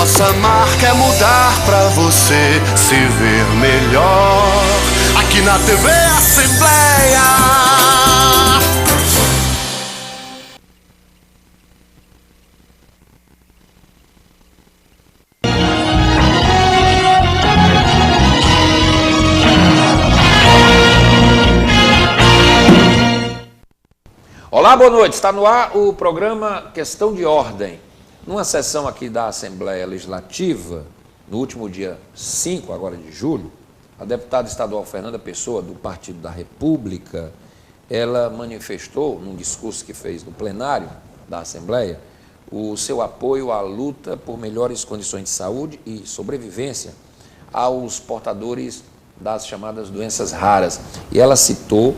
Nossa marca é mudar pra você se ver melhor. Aqui na TV Assembleia. Olá, boa noite. Está no ar o programa Questão de Ordem. Numa sessão aqui da Assembleia Legislativa, no último dia 5 agora de julho, a deputada estadual Fernanda Pessoa, do Partido da República, ela manifestou, num discurso que fez no plenário da Assembleia, o seu apoio à luta por melhores condições de saúde e sobrevivência aos portadores das chamadas doenças raras. E ela citou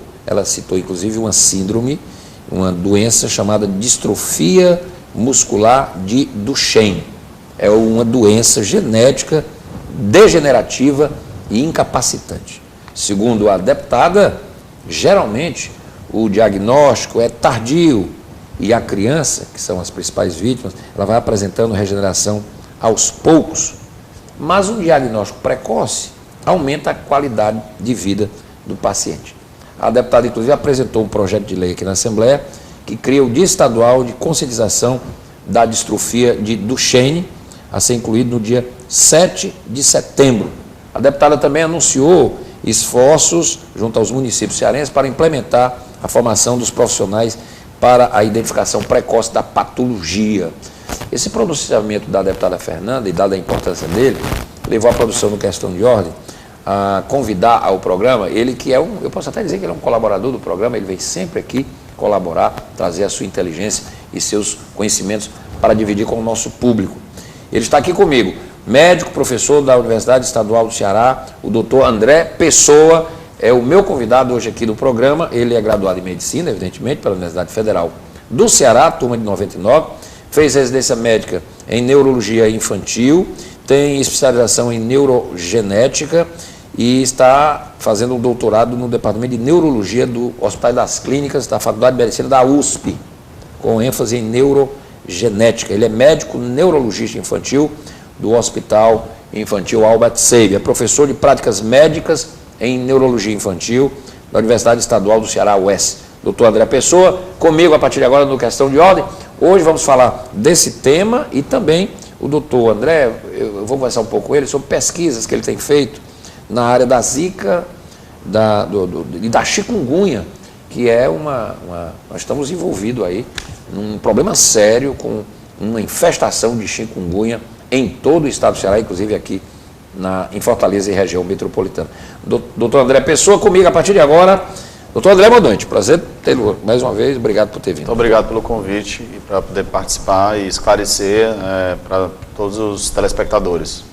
inclusive uma síndrome, uma doença chamada distrofia muscular de Duchenne. É uma doença genética degenerativa e incapacitante. Segundo a deputada, geralmente o diagnóstico é tardio e a criança, que são as principais vítimas, ela vai apresentando regeneração aos poucos. Mas um diagnóstico precoce aumenta a qualidade de vida do paciente. A deputada, inclusive, apresentou um projeto de lei aqui na Assembleia que cria o Dia Estadual de Conscientização da Distrofia de Duchenne, a ser incluído no dia 7 de setembro. A deputada também anunciou esforços junto aos municípios cearenses para implementar a formação dos profissionais para a identificação precoce da patologia. Esse pronunciamento da deputada Fernanda, e dada a importância dele, levou a produção do Questão de Ordem a convidar ao programa, ele que é eu posso até dizer que ele é um colaborador do programa, ele vem sempre aqui colaborar, trazer a sua inteligência e seus conhecimentos para dividir com o nosso público. Ele está aqui comigo, médico, professor da Universidade Estadual do Ceará, o doutor André Pessoa, é o meu convidado hoje aqui do programa. Ele é graduado em Medicina, evidentemente, pela Universidade Federal do Ceará, turma de 99, fez residência médica em Neurologia Infantil, tem especialização em Neurogenética e está fazendo um doutorado no Departamento de Neurologia do Hospital das Clínicas da Faculdade de Medicina da USP, com ênfase em Neurogenética. Ele é médico neurologista infantil do Hospital Infantil Albert Sabin, é professor de práticas médicas em Neurologia Infantil da Universidade Estadual do Ceará, UES. Doutor André Pessoa, comigo a partir de agora no Questão de Ordem. Hoje vamos falar desse tema e também o doutor André, eu vou conversar um pouco com ele sobre pesquisas que ele tem feito na área da zika e da chikungunya, que é nós estamos envolvidos aí num problema sério com uma infestação de chikungunya em todo o estado do Ceará, inclusive aqui em Fortaleza e região metropolitana. Doutor André Pessoa, comigo a partir de agora. Doutor André, boa noite. Prazer tê-lo mais uma vez. Obrigado por ter vindo. Muito obrigado pelo convite e para poder participar e esclarecer para todos os telespectadores.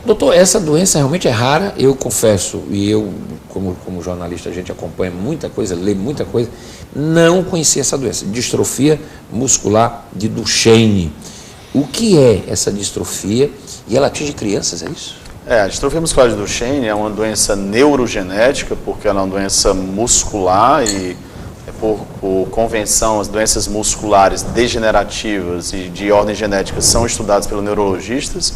Doutor, essa doença realmente é rara, eu confesso, e eu, como jornalista, a gente acompanha muita coisa, lê muita coisa, não conhecia essa doença, distrofia muscular de Duchenne. O que é essa distrofia? E ela atinge crianças, é isso? A distrofia muscular de Duchenne é uma doença neurogenética, porque ela é uma doença muscular e, por convenção, as doenças musculares degenerativas e de ordem genética são estudadas pelos neurologistas,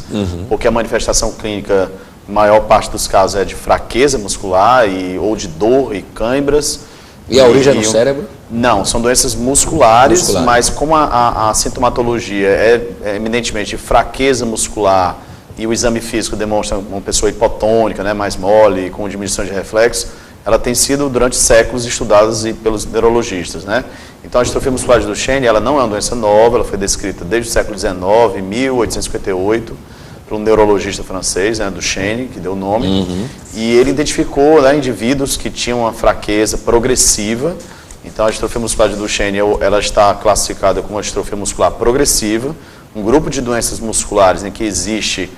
porque a manifestação clínica, maior parte dos casos, é de fraqueza muscular ou de dor e câimbras. E a origem é no cérebro? Não, são doenças musculares, mas como a sintomatologia é eminentemente de fraqueza muscular, e o exame físico demonstra uma pessoa hipotônica, né, mais mole, com diminuição de reflexo, ela tem sido durante séculos estudada pelos neurologistas, né? Então a distrofia muscular de Duchenne, ela não é uma doença nova, ela foi descrita desde o século XIX, 1858, por um neurologista francês, né, Duchenne, que deu o nome, e ele identificou, né, indivíduos que tinham uma fraqueza progressiva. Então a distrofia muscular de Duchenne, ela está classificada como uma distrofia muscular progressiva, um grupo de doenças musculares em que existe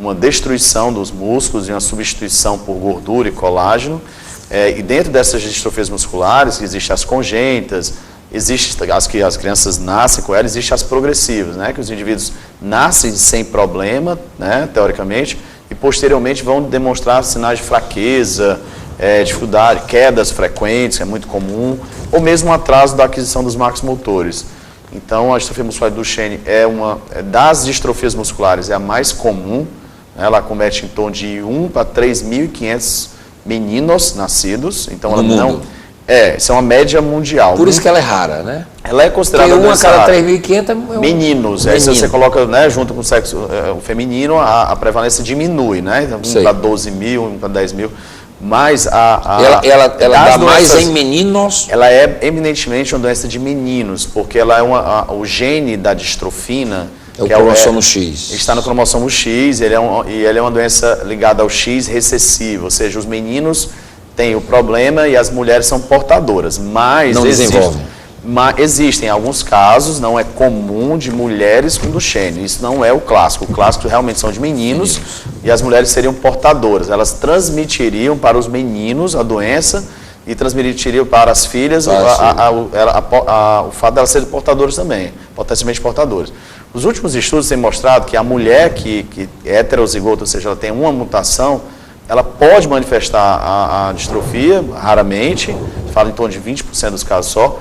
uma destruição dos músculos e uma substituição por gordura e colágeno. E dentro dessas distrofias musculares, existem as congênitas, existem as que as crianças nascem com elas, existem as progressivas, né, que os indivíduos nascem sem problema, né, teoricamente, e posteriormente vão demonstrar sinais de fraqueza, dificuldade, quedas frequentes, que é muito comum, ou mesmo um atraso da aquisição dos marcos motores. Então, a distrofia muscular do Duchenne das distrofias musculares, é a mais comum. Ela acomete em torno de 1 para 3.500 meninos nascidos. Então, ela não... isso é uma média mundial. Por isso que ela é rara, né? Ela é considerada uma a cada 3.500 meninos. Aí, se você coloca, né, junto com o sexo o feminino, a prevalência diminui, né? Então, 1 para 12 mil, 1 para 10 mil. Mas ela dá mais em meninos? Ela é eminentemente uma doença de meninos, porque ela é o gene da distrofina. É o cromossomo X. Está no cromossomo X, e ele é uma doença ligada ao X recessivo, ou seja, os meninos têm o problema e as mulheres são portadoras. Mas não desenvolvem. Existem alguns casos, não é comum, de mulheres com Duchenne. Isso não é o clássico. O clássico realmente são de meninos e as mulheres seriam portadoras. Elas transmitiriam para os meninos a doença e transmitiriam para as filhas o fato de elas serem portadoras também, potencialmente portadoras. Os últimos estudos têm mostrado que a mulher que é heterozigota, ou seja, ela tem uma mutação, ela pode manifestar a distrofia, raramente, fala em torno de 20% dos casos só,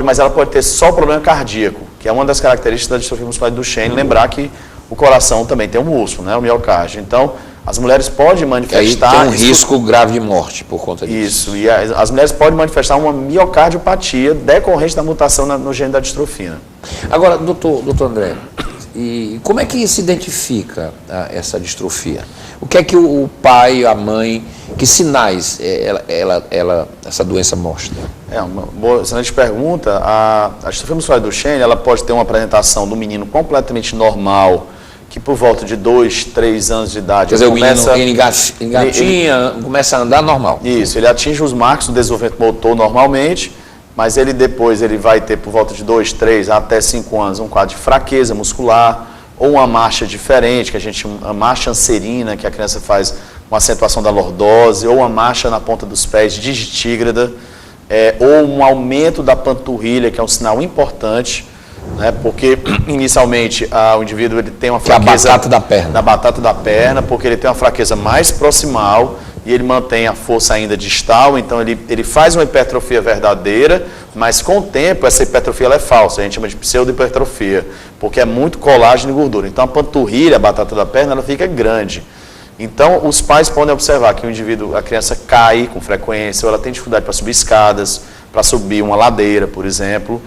mas ela pode ter só problema cardíaco, que é uma das características da distrofia muscular do Duchenne. Lembrar que o coração também tem um músculo, né, o miocárdio. Então, as mulheres podem manifestar... Aí tem um risco grave de morte por conta disso. Isso, e as mulheres podem manifestar uma miocardiopatia decorrente da mutação no gene da distrofina. Agora, doutor André, e como é que se identifica essa distrofia? O que é que o pai, a mãe, que sinais essa doença mostra? É uma boa, excelente pergunta. A distrofia muscular do Duchenne, ela pode ter uma apresentação do menino completamente normal, que por volta de 2, 3 anos de idade... Quer dizer, o menino engatinha, começa a andar normal. Isso, ele atinge os marcos do desenvolvimento motor normalmente, mas ele depois vai ter por volta de 2, 3 até 5 anos um quadro de fraqueza muscular, ou uma marcha diferente, que a marcha anserina, que a criança faz uma acentuação da lordose, ou uma marcha na ponta dos pés digitígrada, ou um aumento da panturrilha, que é um sinal importante, né, porque inicialmente o indivíduo ele tem uma fraqueza... Que é a batata da perna. Da batata da perna, porque ele tem uma fraqueza mais proximal e ele mantém a força ainda distal, então ele faz uma hipertrofia verdadeira, mas com o tempo essa hipertrofia ela é falsa, a gente chama de pseudohipertrofia, porque é muito colágeno e gordura. Então a panturrilha, a batata da perna, ela fica grande. Então os pais podem observar que a criança cai com frequência, ou ela tem dificuldade para subir escadas, para subir uma ladeira, por exemplo.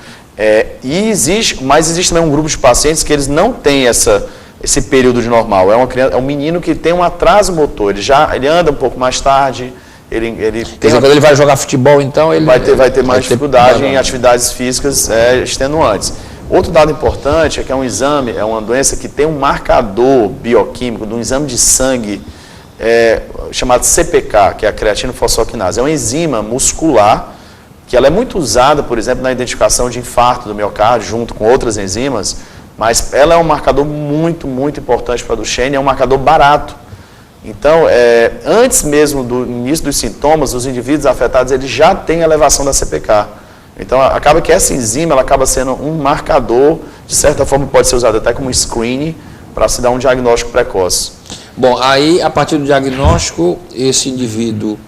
Mas existe também um grupo de pacientes que eles não têm esse período de normal. É um menino que tem um atraso motor, ele anda um pouco mais tarde, Quer dizer, quando ele vai jogar futebol, então, ele vai ter mais dificuldade em atividades físicas extenuantes. Outro dado importante é que é um exame, é uma doença que tem um marcador bioquímico de um exame de sangue chamado CPK, que é a creatina fosfoquinase. É uma enzima muscular que ela é muito usada, por exemplo, na identificação de infarto do miocárdio, junto com outras enzimas, mas ela é um marcador muito, muito importante para a Duchenne, é um marcador barato. Então, antes mesmo do início dos sintomas, os indivíduos afetados eles já têm elevação da CPK. Então, acaba que essa enzima ela acaba sendo um marcador, de certa forma pode ser usado até como screening, para se dar um diagnóstico precoce. Bom, aí, a partir do diagnóstico, esse indivíduo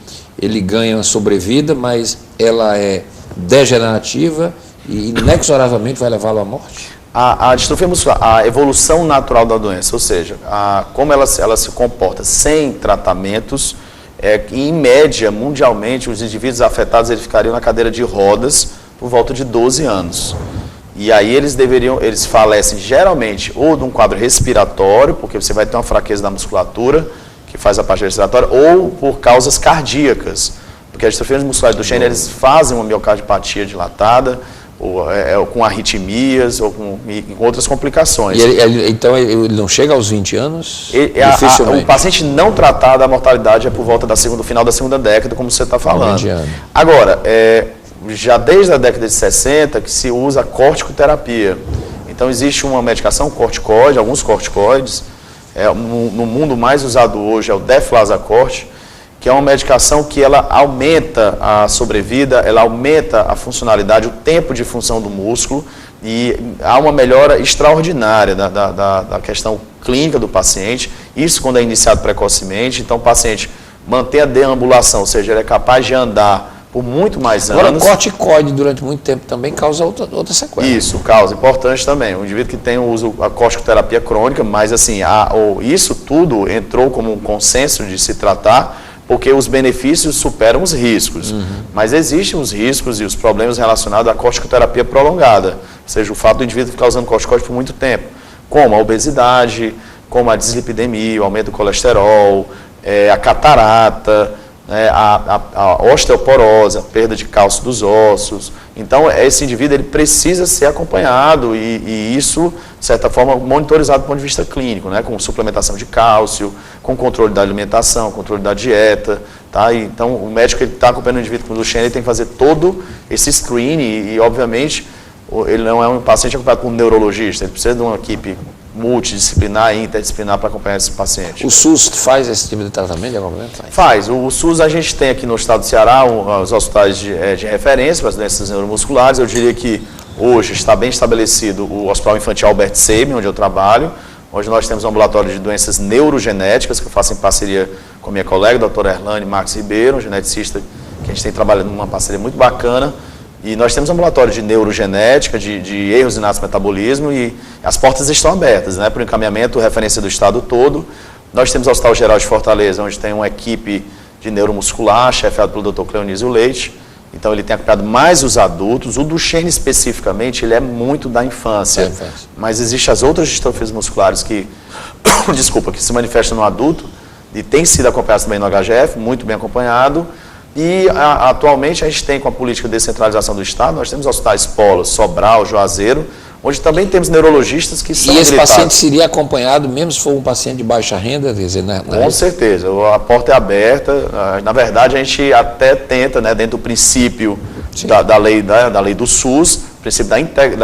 ele ganha uma sobrevida, mas ela é degenerativa e inexoravelmente vai levá-lo à morte? A distrofia muscular, a evolução natural da doença, ou seja, como ela se comporta sem tratamentos, em média, mundialmente, os indivíduos afetados eles ficariam na cadeira de rodas por volta de 12 anos. E aí eles falecem geralmente ou de um quadro respiratório, porque você vai ter uma fraqueza da musculatura, que faz a parte respiratória, ou por causas cardíacas, porque a distrofia muscular do Duchenne, eles fazem uma miocardiopatia dilatada, ou com arritmias, ou com outras complicações. Então ele não chega aos 20 anos? O paciente não tratado, a mortalidade é por volta do final da segunda década, como você está falando. Agora, já desde a década de 60 que se usa a corticoterapia. Então existe uma medicação corticoide, alguns corticoides, no mundo mais usado hoje é o Deflazacort, que é uma medicação que ela aumenta a sobrevida, ela aumenta a funcionalidade, o tempo de função do músculo, e há uma melhora extraordinária da questão clínica do paciente, isso quando é iniciado precocemente. Então o paciente mantém a deambulação, ou seja, ele é capaz de andar por muito mais Agora, anos. o corticoide durante muito tempo também causa outra sequela. Isso, causa, importante também. O indivíduo que tem o uso a corticoterapia crônica, mas assim, isso tudo entrou como um consenso de se tratar, porque os benefícios superam os riscos. Mas existem os riscos e os problemas relacionados à corticoterapia prolongada, ou seja, o fato do indivíduo ficar usando corticoide por muito tempo, como a obesidade, como a dislipidemia, o aumento do colesterol, a catarata, a osteoporose, a perda de cálcio dos ossos. Então, esse indivíduo ele precisa ser acompanhado e isso, de certa forma, monitorizado do ponto de vista clínico, né? Com suplementação de cálcio, com controle da alimentação, controle da dieta. Tá? Então, o médico que está acompanhando o indivíduo com Duchenne, ele tem que fazer todo esse screening e, obviamente, ele não é um paciente acompanhado por um neurologista, ele precisa de uma equipe multidisciplinar e interdisciplinar para acompanhar esse paciente. O SUS faz esse tipo de tratamento de acompanhamento? Faz. O SUS a gente tem aqui no estado do Ceará os hospitais de referência para as doenças neuromusculares. Eu diria que hoje está bem estabelecido o Hospital Infantil Albert Sabin, onde eu trabalho. Hoje nós temos um ambulatório de doenças neurogenéticas que eu faço em parceria com a minha colega, a doutora Erlane Marques Ribeiro, um geneticista que a gente tem trabalhando numa parceria muito bacana. E nós temos um ambulatório de neurogenética, de erros inatos do metabolismo e as portas estão abertas, né, para o encaminhamento, referência do estado todo. Nós temos o Hospital Geral de Fortaleza, onde tem uma equipe de neuromuscular, chefiado pelo Dr. Cleonísio Leite. Então ele tem acompanhado mais os adultos. O Duchenne especificamente, ele é muito da infância. Mas existem as outras distrofias musculares que, que se manifestam no adulto e tem sido acompanhado também no HGF, muito bem acompanhado. E atualmente a gente tem, com a política de descentralização do Estado, nós temos hospitais Polos, Sobral, Juazeiro, onde também temos neurologistas que são habilitados. E esse paciente seria acompanhado, mesmo se for um paciente de baixa renda? Quer dizer, com certeza, a porta é aberta. Na verdade, a gente até tenta, né, dentro do princípio da lei do SUS, princípio da equidade,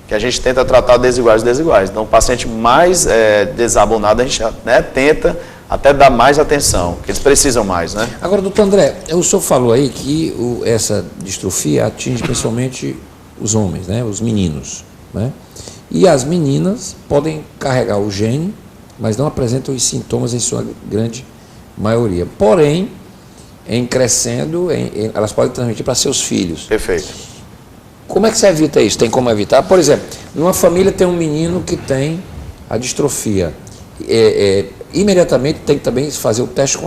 que a gente tenta tratar desiguais e desiguais. Então, o paciente mais desabonado, a gente, né, tenta até dar mais atenção, que eles precisam mais, né? Agora, doutor André, o senhor falou aí que essa distrofia atinge principalmente os homens, né? Os meninos, né? E as meninas podem carregar o gene, mas não apresentam os sintomas em sua grande maioria. Porém, em crescendo, elas podem transmitir para seus filhos. Perfeito. Como é que você evita isso? Tem como evitar? Por exemplo, numa família tem um menino que tem a distrofia. Imediatamente tem que também fazer o teste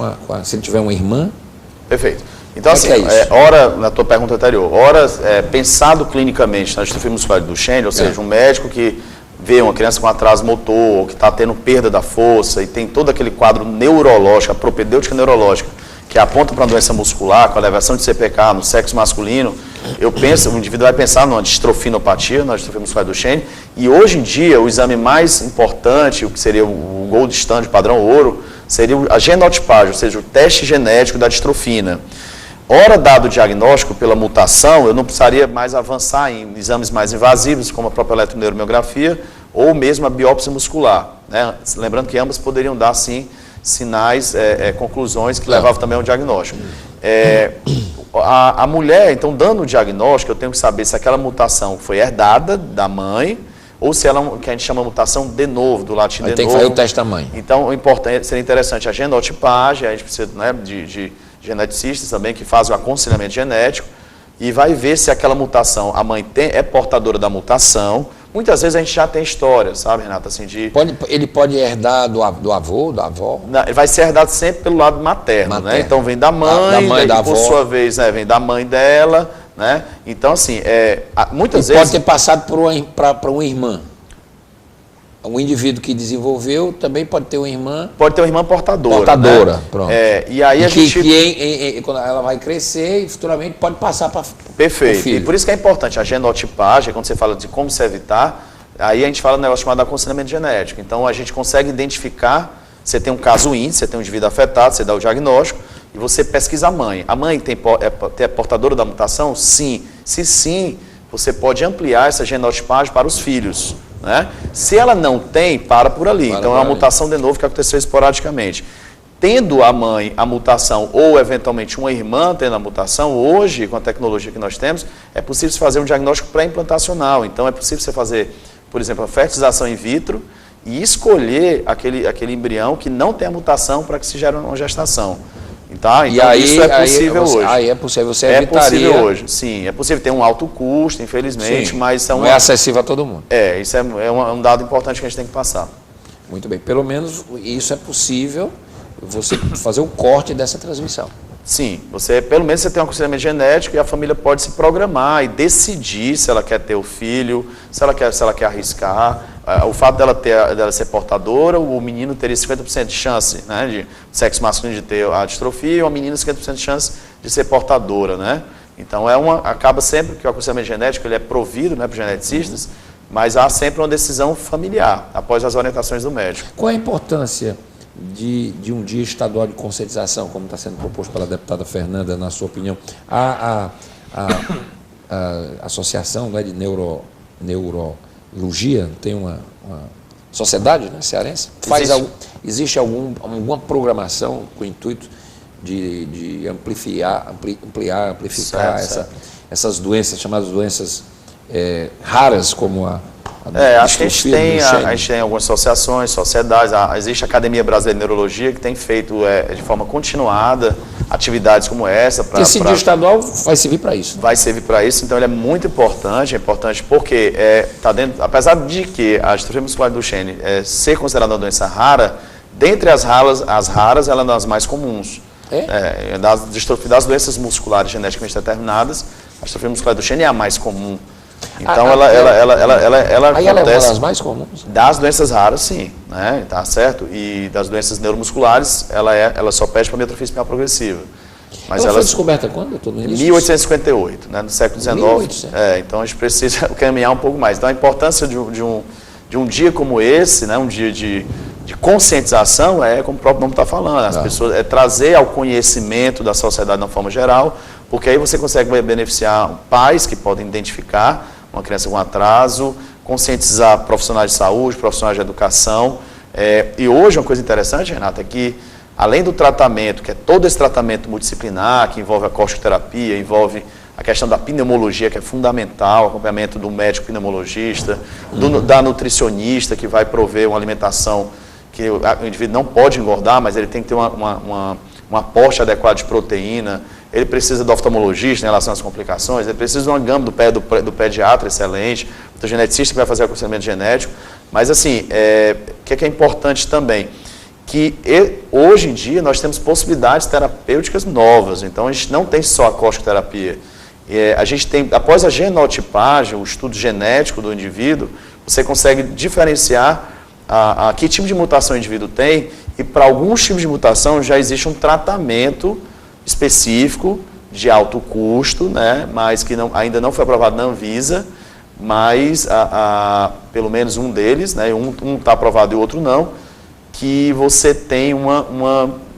se ele tiver uma irmã. Perfeito. Então, assim, na tua pergunta anterior, pensado clinicamente na distrofia muscular do Duchenne, ou seja, um médico que vê uma criança com atraso motor, ou que está tendo perda da força, e tem todo aquele quadro neurológico, a propedêutica neurológica, que aponta para uma doença muscular, com elevação de CPK no sexo masculino, o indivíduo vai pensar numa distrofinopatia, na distrofia muscular do Duchenne, e hoje em dia o exame mais importante, o que seria o gold standard, padrão ouro, seria a genotipagem, ou seja, o teste genético da distrofina. Ora dado o diagnóstico pela mutação, eu não precisaria mais avançar em exames mais invasivos, como a própria eletroneuromiografia, ou mesmo a biópsia muscular, né? Lembrando que ambas poderiam dar, sim, sinais, conclusões que levavam também ao diagnóstico. A mulher, então, dando o diagnóstico, eu tenho que saber se aquela mutação foi herdada da mãe ou se ela, que a gente chama de de novo, do latim de novo. Tem que fazer o teste da mãe. Então, seria interessante a genotipagem, a gente precisa, né, de geneticistas também que fazem o aconselhamento genético e vai ver se aquela mutação, a mãe é portadora da mutação. Muitas vezes a gente já tem história, sabe, Renata? Assim, ele pode herdar do avô, da avó? Não, ele vai ser herdado sempre pelo lado materno, né? Então vem da mãe, da por avó. Sua vez, né, vem da mãe dela, né? Então, assim, muitas vezes... pode ter passado para uma irmã. Um indivíduo que desenvolveu também pode ter uma irmã... Pode ter uma irmã portadora. Portadora, né? Pronto. E aí a gente... quando ela vai crescer e futuramente pode passar para Perfeito. o filho. E por isso que é importante a genotipagem, quando você fala de como se evitar, aí a gente fala um negócio chamado aconselhamento genético. Então a gente consegue identificar, você tem um caso índice, você tem um indivíduo afetado, você dá o diagnóstico e você pesquisa a mãe. A mãe é portadora da mutação? Sim. Se sim, você pode ampliar essa genotipagem para os filhos. Né? Se ela não tem, para por ali. Então é uma mutação de novo que aconteceu esporadicamente. Tendo a mãe a mutação ou eventualmente uma irmã tendo a mutação, hoje, com a tecnologia que nós temos, é possível se fazer um diagnóstico pré-implantacional. Então é possível você fazer, por exemplo, a fertilização in vitro e escolher aquele embrião que não tem a mutação para que se gere uma gestação. Tá? Então isso é possível hoje. Aí é possível, você evitaria... É possível hoje, sim. É possível ter um alto custo, infelizmente, sim, mas... não é acessível a todo mundo. Isso é um dado importante que a gente tem que passar. Muito bem. Pelo menos isso é possível, você fazer o corte dessa transmissão. Sim, pelo menos você tem um aconselhamento genético e a família pode se programar e decidir se ela quer ter o filho, se ela quer arriscar. O fato dela ser portadora, o menino teria 50% de chance, né, de sexo masculino de ter a distrofia e a menina 50% de chance de ser portadora, né? Então acaba sempre que o aconselhamento genético ele é provido, né, para os geneticistas, mas há sempre uma decisão familiar após as orientações do médico. Qual a importância de um dia estadual de conscientização, como está sendo proposto pela deputada Fernanda, na sua opinião? A Associação, né, de Neurologia tem uma sociedade, né, cearense? Existe alguma programação com o intuito de amplificar certo. Essas doenças, chamadas doenças raras, como acho que a gente tem algumas associações, sociedades, existe a Academia Brasileira de Neurologia que tem feito de forma continuada atividades como essa. Esse dia estadual vai servir para isso. Vai servir para isso, então ele é muito importante, porque tá dentro, apesar de que a distrofia muscular do Duchenne ser considerada uma doença rara, dentre as raras ela é uma das mais comuns. Das doenças musculares geneticamente determinadas, a distrofia muscular do Duchenne é a mais comum. Então ela aí ela é uma das mais comuns? Das doenças raras, sim, né? Tá certo? E das doenças neuromusculares, ela só pede para atrofia espinhal progressiva. Mas ela foi descoberta quando, doutor? Em 1858, né? No século XIX. Então a gente precisa caminhar um pouco mais. Então a importância de um dia como esse, né? Um dia de conscientização, como o próprio nome está falando, as pessoas, trazer ao conhecimento da sociedade de uma forma geral, porque aí você consegue beneficiar pais que podem identificar uma criança com atraso, conscientizar profissionais de saúde, profissionais de educação. E hoje uma coisa interessante, Renata, é que além do tratamento, que é todo esse tratamento multidisciplinar, que envolve a corticoterapia, envolve a questão da pneumologia, que é fundamental, acompanhamento do médico pneumologista, da nutricionista, que vai prover uma alimentação que o indivíduo não pode engordar, mas ele tem que ter um aporte adequado de proteína. Ele precisa do oftalmologista em relação às complicações, ele precisa de uma gama do pediatra excelente, do geneticista que vai fazer o aconselhamento genético. Mas, assim, o que é importante também? Que hoje em dia nós temos possibilidades terapêuticas novas. Então, a gente não tem só a corticoterapia. A gente tem, após a genotipagem, o estudo genético do indivíduo, você consegue diferenciar que tipo de mutação o indivíduo tem, e para alguns tipos de mutação já existe um tratamento específico, de alto custo, né, mas que ainda não foi aprovado na Anvisa, mas pelo menos um deles, né, um está aprovado e o outro não, que você tem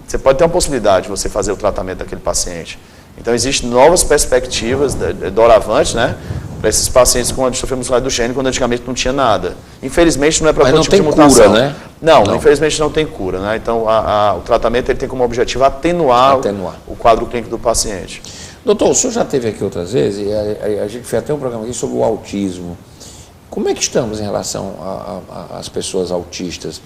você pode ter uma possibilidade de você fazer o tratamento daquele paciente. Então, existem novas perspectivas doravante, né, para esses pacientes com a distrofia muscular do Duchenne, quando antigamente não tinha nada. Infelizmente, não é para todo tipo de mutação. Cura, né? Não, infelizmente não tem cura, né? Então, o tratamento ele tem como objetivo atenuar o quadro clínico do paciente. Doutor, o senhor já esteve aqui outras vezes, e a gente fez até um programa aqui sobre o autismo. Como é que estamos em relação às pessoas autistas?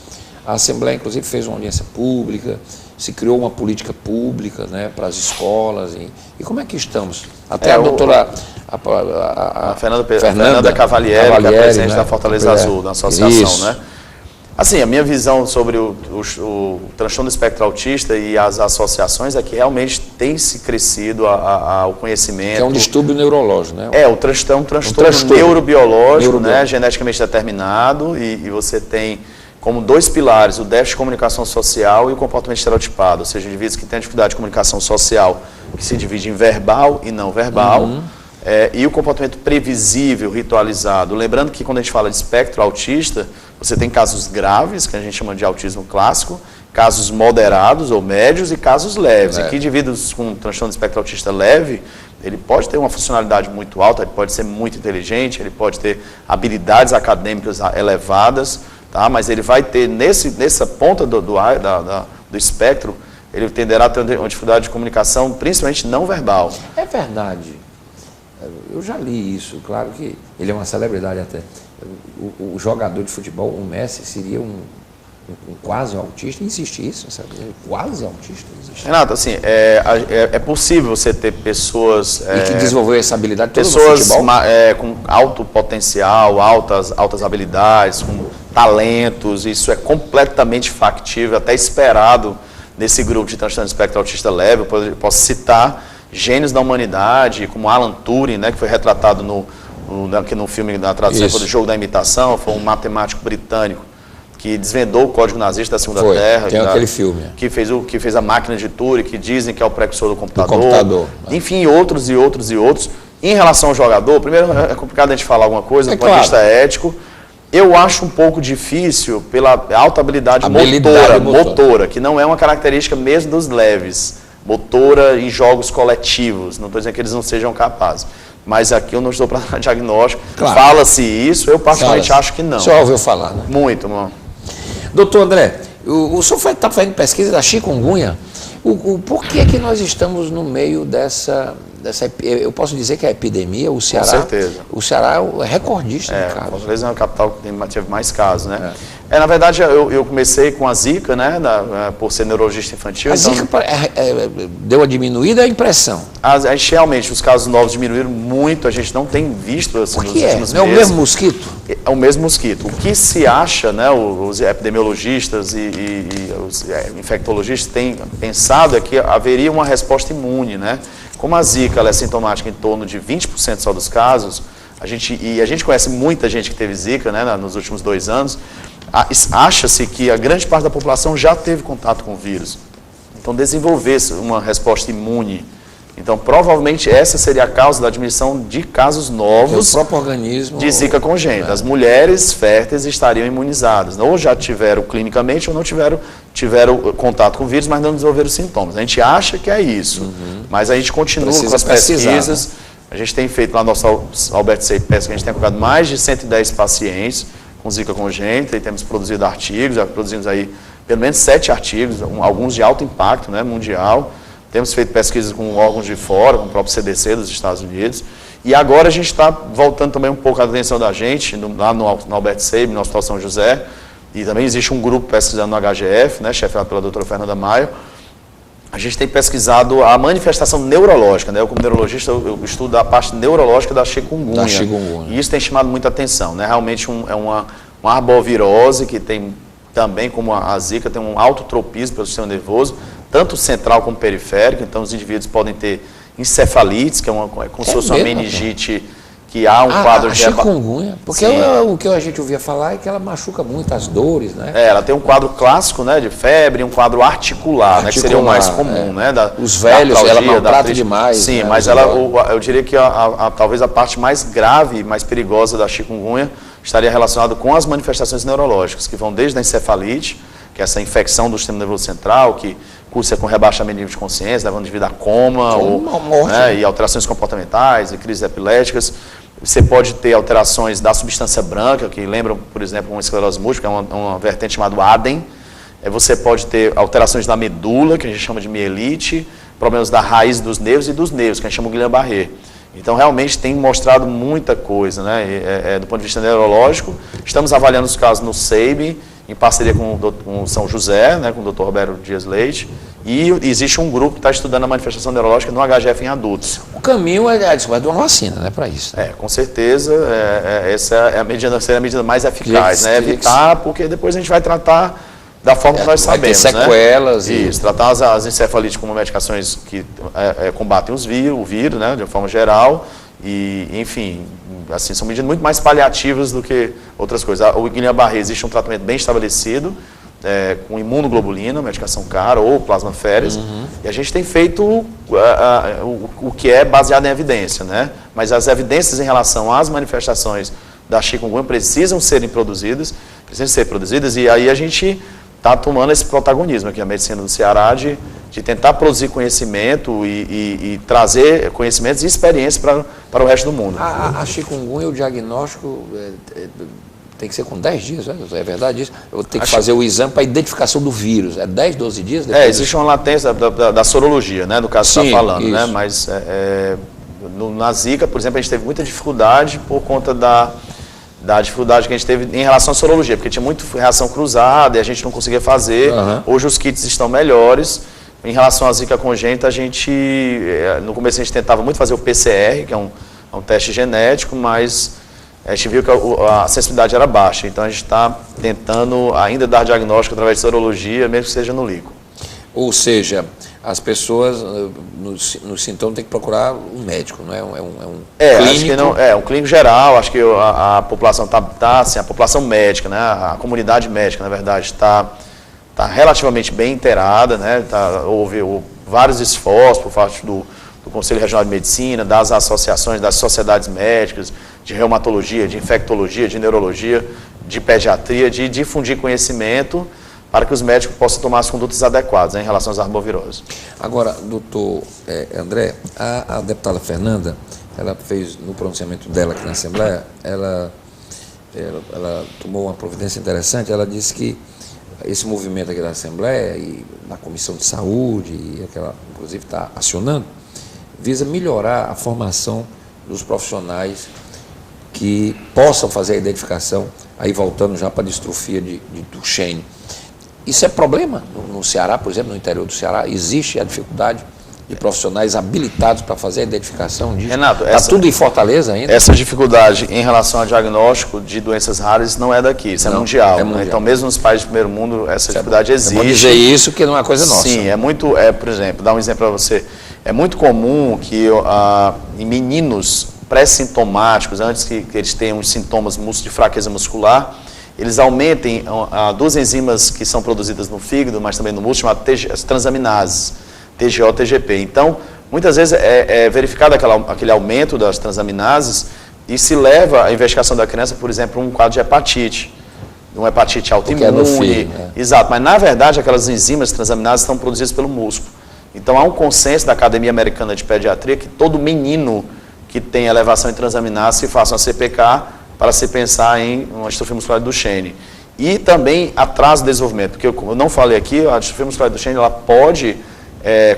A Assembleia, inclusive, fez uma audiência pública, se criou uma política pública, né, para as escolas. E como é que estamos? Até a doutora... A Fernanda Cavalieri, que é a presidente, né, da Fortaleza Azul, da associação, né? Assim, a minha visão sobre o transtorno do espectro autista e as associações é que realmente tem se crescido o conhecimento. Que é um distúrbio neurológico, né? Um transtorno neurobiológico, né, geneticamente determinado, e você tem como dois pilares o déficit de comunicação social e o comportamento estereotipado, ou seja, indivíduos que têm dificuldade de comunicação social, que se divide em verbal e não verbal, e o comportamento previsível, ritualizado. Lembrando que quando a gente fala de espectro autista, você tem casos graves, que a gente chama de autismo clássico, casos moderados ou médios e casos leves. E que indivíduos com transtorno de espectro autista leve, ele pode ter uma funcionalidade muito alta, ele pode ser muito inteligente, ele pode ter habilidades acadêmicas elevadas, tá? Mas ele vai ter, nessa ponta do espectro, ele tenderá a ter uma dificuldade de comunicação, principalmente não verbal. É verdade. Eu já li isso, claro que ele é uma celebridade até. O jogador de futebol, o Messi, seria um quase autista? Existe isso? Sabe? Quase autista? Existe. Renato, assim, é possível você ter pessoas... E que desenvolveu essa habilidade toda no pessoas futebol? Com alto potencial, altas habilidades, com talentos, isso é completamente factível, até esperado nesse grupo de transtorno de espectro autista leve. Eu posso citar gênios da humanidade, como Alan Turing, né, que foi retratado aqui no filme da tradução do Jogo da Imitação, foi um matemático britânico que desvendou o código nazista da Segunda Guerra. Tem aquele filme. Que fez a máquina de Turing, que dizem que é o precursor do computador. Enfim, outros e outros e outros. Em relação ao jogador, primeiro é complicado a gente falar alguma coisa do ponto de vista ético. Eu acho um pouco difícil pela alta habilidade motora, que não é uma característica mesmo dos leves. Motora em jogos coletivos. Não estou dizendo que eles não sejam capazes. Mas aqui eu não estou para dar diagnóstico. Claro. Fala-se isso, eu particularmente acho que não. O senhor ouviu falar, né? Muito, mano. Doutor André, o senhor está fazendo pesquisa da chikungunya. Por que nós estamos no meio dessa... Eu posso dizer que a epidemia, o Ceará... Com certeza. O Ceará é recordista no caso. Fortaleza é uma capital que teve mais casos, né? Na verdade, eu comecei com a Zika, né? Por ser neurologista infantil. A Zika deu uma diminuída, a impressão? Realmente, os casos novos diminuíram muito, a gente não tem visto assim, nos últimos meses. Não é o mesmo mosquito? É o mesmo mosquito. O que se acha, né? Os epidemiologistas e os infectologistas têm pensado é que haveria uma resposta imune, né? Como a Zika ela é sintomática em torno de 20% só dos casos, a gente conhece muita gente que teve Zika, né, nos últimos 2 anos, acha-se que a grande parte da população já teve contato com o vírus. Então, desenvolver uma resposta imune. Então, provavelmente, essa seria a causa da diminuição de casos novos do próprio organismo de Zika congênita. As mulheres férteis estariam imunizadas. Ou já tiveram clinicamente ou não tiveram contato com o vírus, mas não desenvolveram sintomas. A gente acha que é isso, mas a gente continua com as pesquisas. Né? A gente tem feito lá no nosso Albert Seib Pesquisa, a gente tem acompanhado mais de 110 pacientes com Zika congênita e temos produzido artigos, já produzimos aí pelo menos 7 artigos, alguns de alto impacto, né, mundial. Temos feito pesquisas com órgãos de fora, com o próprio CDC dos Estados Unidos. E agora a gente está voltando também um pouco a atenção da gente, lá no Albert Seib, no Hospital São José. E também existe um grupo pesquisando no HGF, né, chefiado pela doutora Fernanda Maia. A gente tem pesquisado a manifestação neurológica, né? Eu, como neurologista, eu estudo a parte neurológica da chikungunya. E isso tem chamado muita atenção, né? Realmente é uma arbovirose que tem também, como a Zika, tem um alto tropismo pelo sistema nervoso, tanto central como periférico. Então, os indivíduos podem ter encefalites, que é como se fosse uma meningite, que há um quadro de... chikungunya, porque o que a gente ouvia falar é que ela machuca muito as dores, né? Ela tem um quadro clássico, né, de febre, um quadro articular, né, que seria o mais comum, né? Os velhos, ela maltrata demais. Sim, né, mas eu diria que talvez a parte mais grave, mais perigosa da chikungunya estaria relacionada com as manifestações neurológicas, que vão desde a encefalite, que é essa infecção do sistema nervoso central, que cursa com rebaixamento de nível de consciência, levando o indivíduo a coma, e alterações comportamentais, e crises epiléticas. Você pode ter alterações da substância branca, que lembram, por exemplo, uma esclerose múltipla, que é uma vertente chamada ADEN. Você pode ter alterações da medula, que a gente chama de mielite, problemas da raiz dos nervos e dos nervos, que a gente chama de Guillain-Barré. Então, realmente, tem mostrado muita coisa, né? Do ponto de vista neurológico. Estamos avaliando os casos no Seib, em parceria com o São José, né, com o Dr. Roberto Dias Leite, e existe um grupo que está estudando a manifestação neurológica no HGF em adultos. O caminho é a descoberta de uma vacina, né, para isso. Com certeza, essa é a medida mais eficaz, né? Evitar, porque depois a gente vai tratar da forma que nós sabemos, ter sequelas, né? Isso, tratar as encefalites como medicações que combatem o vírus, né, de uma forma geral, e, enfim, assim, são medidas muito mais paliativas do que outras coisas. O Guillain-Barré existe um tratamento bem estabelecido, com imunoglobulina, medicação cara, ou plasmaféres, e a gente tem feito o que é baseado em evidência, né? Mas as evidências em relação às manifestações da chikungunya precisam ser produzidas, e aí a gente está tomando esse protagonismo aqui, a medicina do Ceará, de tentar produzir conhecimento e trazer conhecimentos e experiência para o resto do mundo. A chikungunya, o diagnóstico tem que ser com 10 dias, né? É verdade isso? Eu vou ter que fazer o exame para identificação do vírus. É 10, 12 dias? Existe uma latência da sorologia, né? Do caso que você está falando, né? Mas na Zika, por exemplo, a gente teve muita dificuldade por conta da dificuldade que a gente teve em relação à sorologia, porque tinha muito reação cruzada e a gente não conseguia fazer. Hoje os kits estão melhores. Em relação à zika congênita, no começo a gente tentava muito fazer o PCR, que é um teste genético, mas a gente viu que a sensibilidade era baixa. Então a gente está tentando ainda dar diagnóstico através de sorologia, mesmo que seja no líquido. Ou seja, as pessoas no sintoma têm que procurar um médico, não é? Clínico. Acho que não, um clínico geral. Acho que a população está assim, a população médica, né? A comunidade médica, na verdade, está relativamente bem inteirada, né? Houve vários esforços por parte do Conselho Regional de Medicina, das associações, das sociedades médicas, de reumatologia, de infectologia, de neurologia, de pediatria, de difundir conhecimento para que os médicos possam tomar as condutas adequadas, né, em relação às arboviroses. Agora, doutor André, a deputada Fernanda, ela fez, no pronunciamento dela aqui na Assembleia, ela tomou uma providência interessante. Ela disse que esse movimento aqui da Assembleia e da Comissão de Saúde, e aquela, inclusive, está acionando, visa melhorar a formação dos profissionais que possam fazer a identificação, aí voltando já para a distrofia de Duchenne. Isso é problema no Ceará, por exemplo, no interior do Ceará? Existe a dificuldade de profissionais habilitados para fazer a identificação disso? Renato, está tudo em Fortaleza ainda? Essa dificuldade em relação ao diagnóstico de doenças raras não é daqui, isso é mundial. É mundial. Então, mesmo nos países do primeiro mundo, essa dificuldade existe. Pode dizer isso, que não é coisa nossa. Sim, por exemplo, dar um exemplo para você. É muito comum que em meninos pré-sintomáticos, antes que eles tenham os sintomas de fraqueza muscular, eles aumentem duas enzimas que são produzidas no fígado, mas também no músculo, chamadas as transaminases, TGO e TGP. Então, muitas vezes é verificado aquele aumento das transaminases e se leva a investigação da criança, por exemplo, um quadro de hepatite, uma hepatite autoimune. Exato, mas na verdade aquelas enzimas transaminases estão produzidas pelo músculo. Então, há um consenso da Academia Americana de Pediatria que todo menino que tem elevação em transaminase se faça uma CPK para se pensar em uma distrofia muscular de Duchenne. E também atraso do desenvolvimento, porque eu não falei aqui, a distrofia muscular de Duchenne ela pode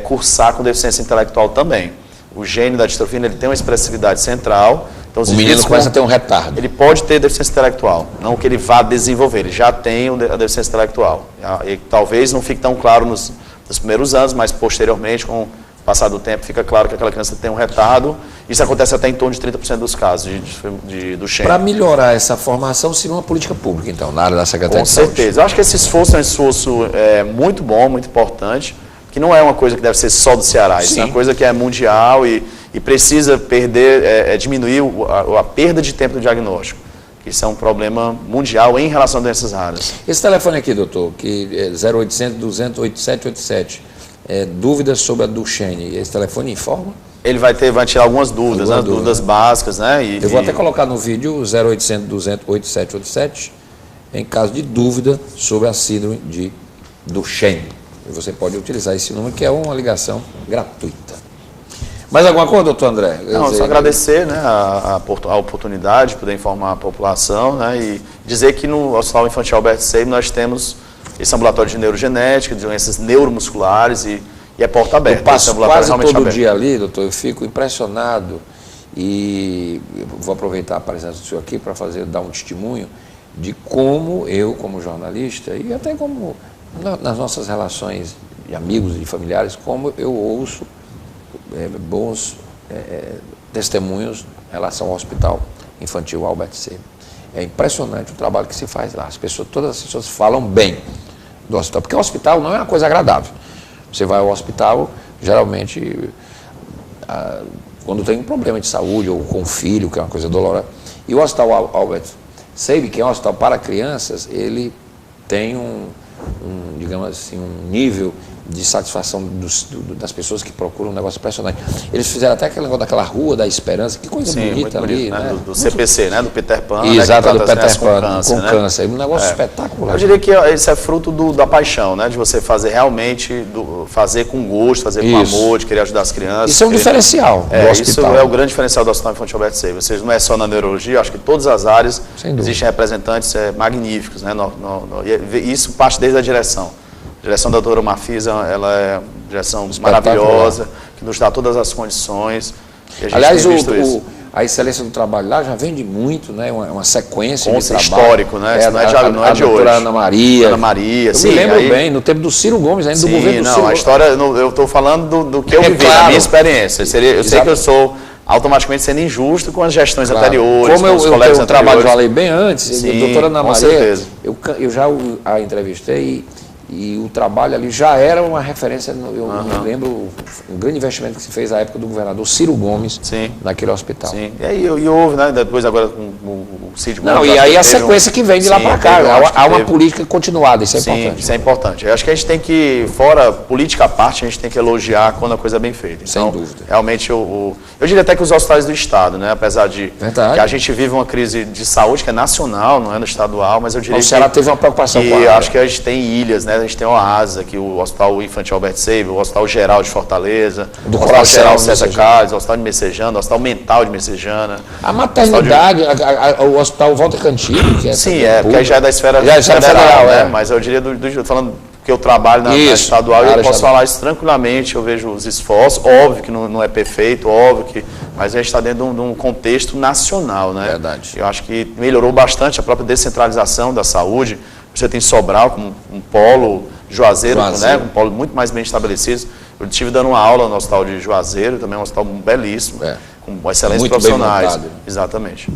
cursar com deficiência intelectual também. O gene da distrofia ele tem uma expressividade central. Então, o menino começa a ter um retardo. Ele pode ter deficiência intelectual, não que ele vá desenvolver, ele já tem a deficiência intelectual. E talvez não fique tão claro nos primeiros anos, mas posteriormente, com o passar do tempo, fica claro que aquela criança tem um retardo. Isso acontece até em torno de 30% dos casos de Duchenne. Para melhorar essa formação, seria uma política pública, então, na área da Secretaria de Saúde. Com certeza. Eu acho que esse esforço é um esforço muito bom, muito importante, que não é uma coisa que deve ser só do Ceará. Isso é uma coisa que é mundial e precisa diminuir a perda de tempo do diagnóstico. Isso é um problema mundial em relação a doenças raras. Esse telefone aqui, doutor, que é 0800 200 8787, dúvidas sobre a Duchenne, esse telefone informa? Ele vai tirar algumas dúvidas, dúvidas básicas, né? Eu vou até colocar no vídeo 0800 200 8787, em caso de dúvida sobre a síndrome de Duchenne. E você pode utilizar esse número, que é uma ligação gratuita. Mais alguma coisa, doutor André? Não, só agradecer, né, a oportunidade de poder informar a população, né, e dizer que no Hospital Infantil Albert Sabin nós temos esse ambulatório de neurogenética, de doenças neuromusculares e é porta aberta. Eu passo quase todo dia ali, doutor, eu fico impressionado e vou aproveitar a presença do senhor aqui para dar um testemunho de como eu, como jornalista, e até como nas nossas relações de amigos e de familiares, como eu ouço bons testemunhos em relação ao Hospital Infantil Albert Sabin. É impressionante o trabalho que se faz lá. Todas as pessoas falam bem do hospital, porque o hospital não é uma coisa agradável. Você vai ao hospital, geralmente, quando tem um problema de saúde ou com o filho, que é uma coisa dolorosa. E o Hospital Albert Sabin, que é um hospital para crianças, ele tem digamos assim, um nível de satisfação das pessoas que procuram um negócio impressionante. Eles fizeram até aquele negócio daquela Rua da Esperança, que coisa bonita ali, né? Do CPC, né? Do Peter Pan. Exato, né? Do Peter Pan, com câncer. Um negócio espetacular. Eu diria que isso é fruto da paixão, né? De você fazer realmente, fazer com gosto, fazer com amor, de querer ajudar as crianças. Isso é um diferencial do hospital. Isso é o grande diferencial do Hospital Infantil Albert Sabin. Ou seja, não é só na neurologia, acho que em todas as áreas existem representantes magníficos, né? E isso parte desde a direção. A direção da doutora Marfisa, ela é uma direção maravilhosa, que nos dá todas as condições. Aliás, a excelência do trabalho lá já vem de muito, né? Uma sequência de trabalho. Histórico, né? Isso não é de a hoje. Ana Maria. Ana Maria, eu me lembro bem, no tempo do Ciro Gomes, ainda do governo do Ciro. A história, eu estou falando do que eu vivi, da minha experiência. Eu sei que eu sou automaticamente sendo injusto com as gestões anteriores, como com os colegas anteriores. Eu trabalho falei bem antes, a doutora Ana Maria, certeza. Eu já a entrevistei e o trabalho ali já era uma referência, eu me lembro, um grande investimento que se fez na época do governador Ciro Gomes, naquele hospital. Sim, e aí houve, né, depois agora com o Cid Gomes. Não, e aí a sequência que vem de lá para cá, há uma política continuada, isso é importante. Isso é importante. Eu acho que a gente tem que, fora política à parte, a gente tem que elogiar quando a coisa é bem feita. Então, sem dúvida. Realmente, eu diria até que os hospitais do Estado, né, apesar de que a gente vive uma crise de saúde que é nacional, não é no estadual, mas eu diria que... O Ceará teve uma preocupação com eu acho que a gente tem ilhas, né, a gente tem o Oasa, aqui o Hospital Infantil Albert Sabin, o Hospital Geral de Fortaleza, o Hospital Geral César Carlos, o Hospital de Messejana, o Hospital Mental de Messejana. A maternidade, o Hospital Walter Cantillo, que é... Sim, porque aí já é da esfera federal, né? Mas eu diria, falando que eu trabalho na estadual, eu posso falar isso tranquilamente, eu vejo os esforços, óbvio que não é perfeito, mas a gente está dentro de um contexto nacional, né? Verdade. Eu acho que melhorou bastante a própria descentralização da saúde. Você tem Sobral como um polo, Juazeiro. Né? Um polo muito mais bem estabelecido. Eu estive dando uma aula no hospital de Juazeiro, também é um hospital belíssimo, com excelentes muito profissionais. Exatamente.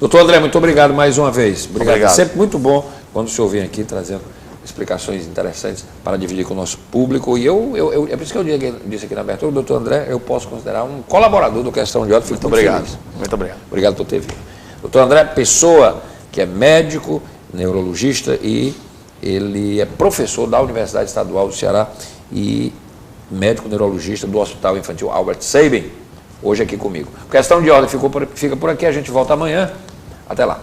Doutor André, muito obrigado mais uma vez. Obrigado. Sempre muito bom quando o senhor vem aqui trazendo explicações interessantes para dividir com o nosso público. E é por isso que eu disse aqui na abertura, o doutor André, eu posso considerar um colaborador do Questão de Ordem. Muito obrigado. Muito obrigado. Obrigado por ter vindo. Doutor André Pessoa, que é médico, neurologista e ele é professor da Universidade Estadual do Ceará e médico neurologista do Hospital Infantil Albert Sabin, hoje aqui comigo. Questão de Ordem fica por aqui, a gente volta amanhã. Até lá.